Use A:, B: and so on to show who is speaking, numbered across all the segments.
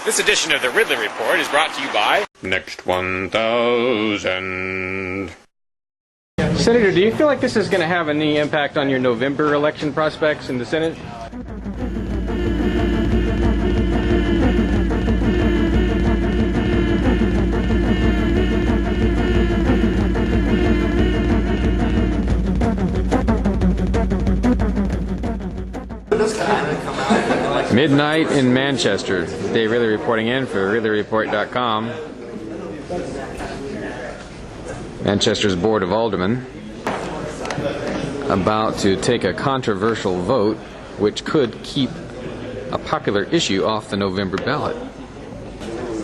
A: This edition of the Ridley Report is brought to you by Next 1000.
B: Senator, do you feel like this is going to have any impact on your November election prospects in the Senate? Midnight in Manchester. Dave Ridley reporting in for RidleyReport.com. Manchester's Board of Aldermen about to take a controversial vote which could keep a popular issue off the November ballot.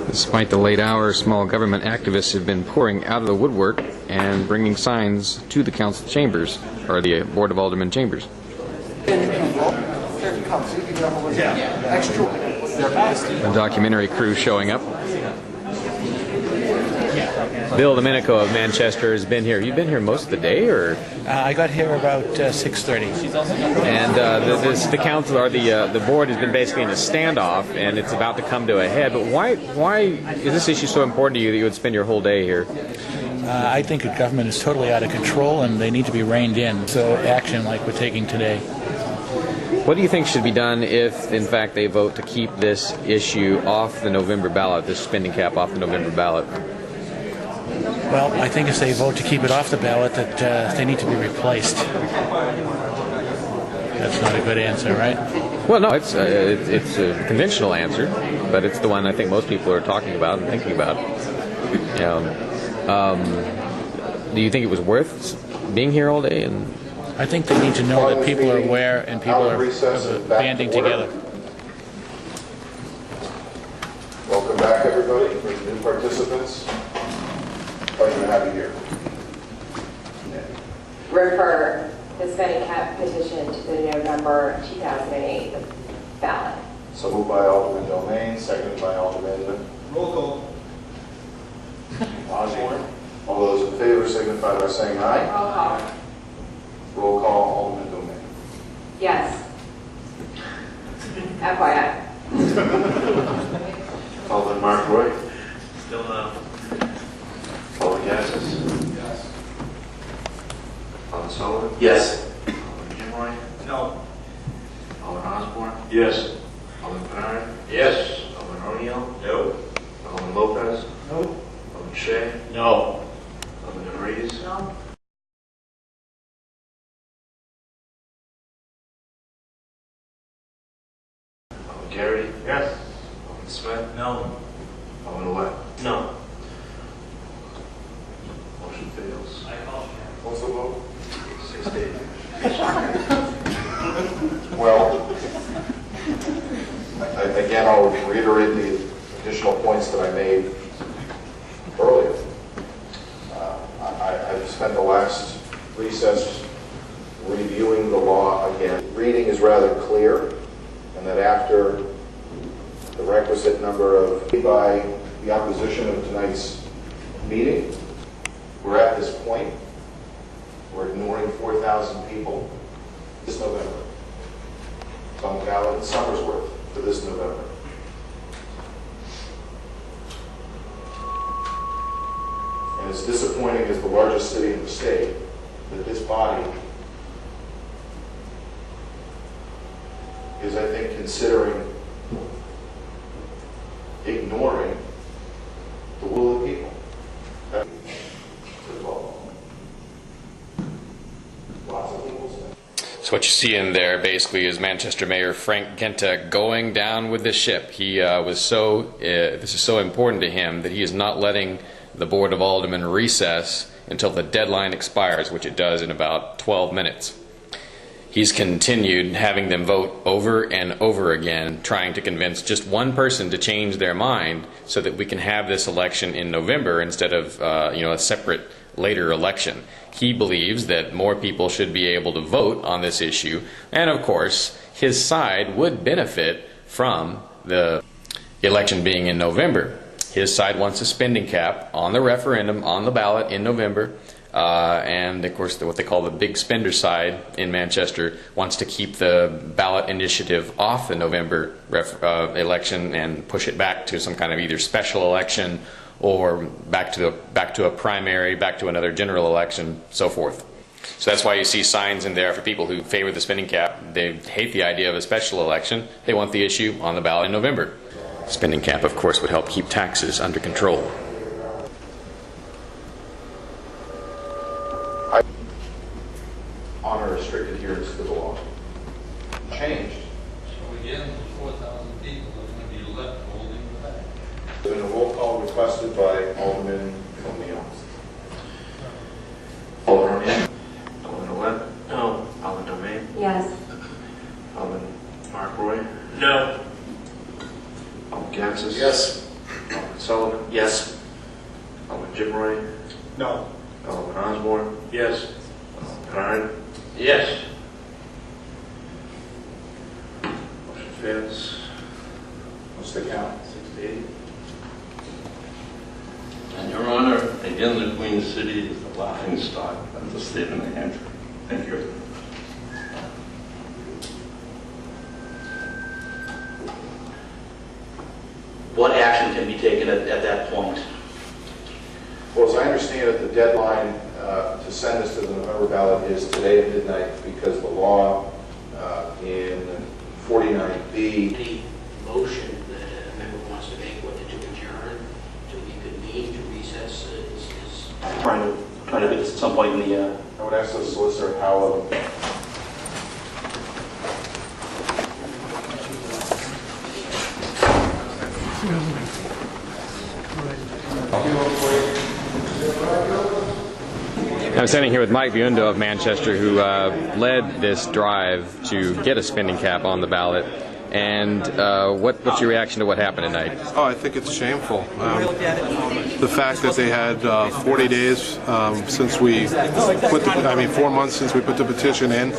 B: Despite the late hour, small government activists have been pouring out of the woodwork and bringing signs to the council chambers, or the Board of Aldermen chambers. A documentary crew showing up. Bill Domenico of Manchester has been here. You've been here most of the day, or?
C: I got here about 6:30.
B: And the council, or the board, has been basically in a standoff, and it's about to come to a head. But why is this issue so important to you that you would spend your whole day here?
C: I think the government is totally out of control, and they need to be reined in. So action like we're taking today.
B: What do you think should be done if, in fact, they vote to keep this issue off the November ballot, this spending cap off the November ballot?
C: Well, I think if they vote to keep it off the ballot, that they need to be replaced. That's not a good answer, right?
B: Well, no, it's a conventional answer, but it's the one I think most people are talking about and thinking about. Do you think it was worth being here all day? And
C: I think they need to know that people are aware and people are banding together.
D: Welcome back, everybody, for the new participants. Pleasure to have you here.
E: Refer the spending cap petition to the November 2008 ballot.
D: So moved by Alderman Domain, seconded by Alderman Roll call. Osborne. All those in favor signify by saying aye.
E: Roll call.
D: Roll call, Alderman Domain.
E: Yes. FYI.
D: Alderman Mark Roy.
F: Still no.
D: Alderman Gassis.
F: Yes.
D: Alderman Sullivan.
F: Yes.
D: Alderman Jimroy.
F: No.
D: Alderman Osborne.
F: Yes.
D: Alderman Bernard.
F: Yes.
D: Alderman O'Neill.
F: No.
D: Alderman Lopez.
F: No.
D: Alderman Shea.
F: No.
D: Alderman DeVries.
E: No.
D: Alderman Garrity.
F: Yes.
D: Alderman Smith.
F: No.
D: Alderman Webb.
F: No.
D: Motion fails.
F: I call.
D: What's the vote? 6-8. Well, again, I'll reiterate the additional points that I made earlier. I've spent the last recess reviewing the law again. Reading is rather clear, and that after the requisite number of by the opposition of tonight's meeting, we're at this point. We're ignoring 4,000 people this November. It's on the ballot in Somersworth for this November. And as disappointing as the largest city in the state, that this body is, I think, considering ignoring the will of the people. Lots of people say.
B: So what you see in there basically is Manchester Mayor Frank Genta going down with the ship. He this is so important to him that he is not letting the Board of Aldermen recess until the deadline expires, which it does in about 12 minutes. He's continued having them vote over and over again, trying to convince just one person to change their mind so that we can have this election in November instead of a separate later election. He believes that more people should be able to vote on this issue, and of course his side would benefit from the election being in November. His side wants a spending cap on the referendum, on the ballot in November. And of course, what they call the big spender side in Manchester wants to keep the ballot initiative off the November election and push it back to some kind of either special election or back to a primary, back to another general election, so forth. So that's why you see signs in there for people who favor the spending cap. They hate the idea of a special election. They want the issue on the ballot in November. Spending cap, of course, would help keep taxes under control.
D: Honor a strict adherence to the law. Changed.
G: So again, 4,000 people are going to be left holding the bag.
D: There's been a roll call requested by Alderman O'Neill.
F: Alderman O'Neill. Alderman Webb. No. Alderman Domain.
E: Yes.
F: Alderman Mark Roy. No. Alderman Gansas.
D: Yes.
F: Alderman Sullivan. Yes. Alderman Jim Roy.
D: No.
F: Alderman Osborne. Yes. Alderman Kard.
G: Yes.
F: Motion fails.
D: What's the count?
F: 6-8.
G: And Your Honor, again, the Queen City is the laughing stock of the state of New Hampshire.
F: Thank you.
H: What action can be taken at that point?
D: Well, as I understand it, the deadline to send this to the November ballot is today at midnight because the law in 49B.
I: The motion that a member wants to make, whether to adjourn, to reconvene, to recess, is
H: Trying to get this at some point in the.
D: I would ask the solicitor how.
B: I'm standing here with Mike Biundo of Manchester, who led this drive to get a spending cap on the ballot. And what's your reaction to what happened tonight?
J: Oh, I think it's shameful. The fact that they had 40 days since we put 4 months since we put the petition in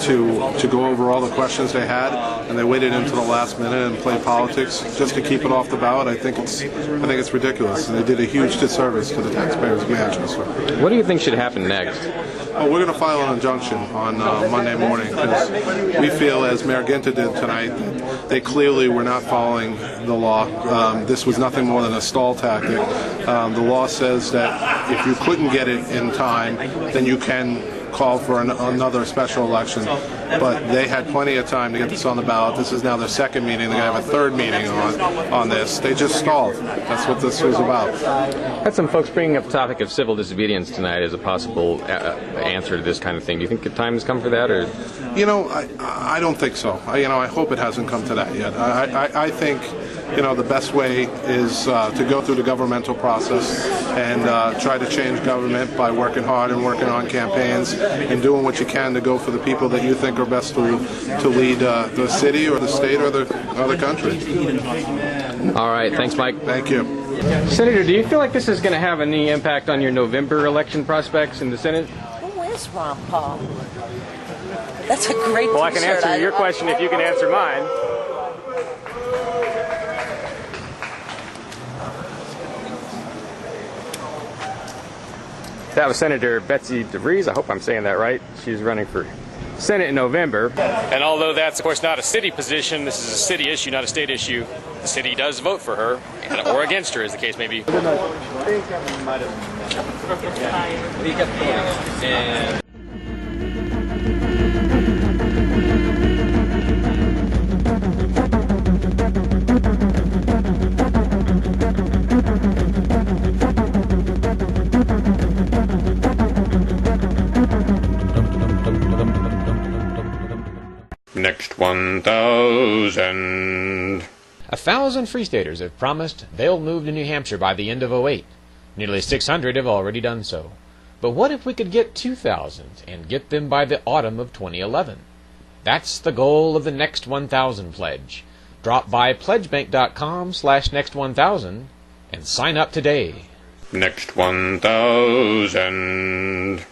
J: to go over all the questions they had, and they waited until the last minute and played politics just to keep it off the ballot. I think it's ridiculous, and they did a huge disservice to the taxpayers of Manchester.
B: What do you think should happen next?
J: Oh, we're going to file an injunction on Monday morning because we feel, as Mayor Ginta did tonight, that they clearly were not following the law. This was nothing more than a stall tactic. The law says that if you couldn't get it in time, then you can call for another special election. But they had plenty of time to get this on the ballot. This is now their second meeting. They're going to have a third meeting on this. They just stalled. That's what this was about.
B: Had some folks bringing up the topic of civil disobedience tonight as a possible answer to this kind of thing. Do you think the time has come for that, or?
J: You know, I don't think so. I hope it hasn't come to that yet. I think, the best way is to go through the governmental process and try to change government by working hard and working on campaigns and doing what you can to go for the people that you think are best to lead the city or the state or the country.
B: All right. Thanks, Mike.
J: Thank you.
B: Senator, do you feel like this is going to have any impact on your November election prospects in the Senate?
K: Who is Ron Paul? That's a great
B: Well, I can answer your question if you can answer mine. That was Senator Betsy DeVries. I hope I'm saying that right. She's running for Senate in November. And although that's, of course, not a city position, this is a city issue, not a state issue, the city does vote for her, or against her, as the case may be.
A: Next 1,000.
L: 1,000 Free Staters have promised they'll move to New Hampshire by the end of '08. Nearly 600 have already done so. But what if we could get 2,000 and get them by the autumn of 2011? That's the goal of the Next 1,000 pledge. Drop by pledgebank.com/next1000 and sign up today.
A: Next 1,000.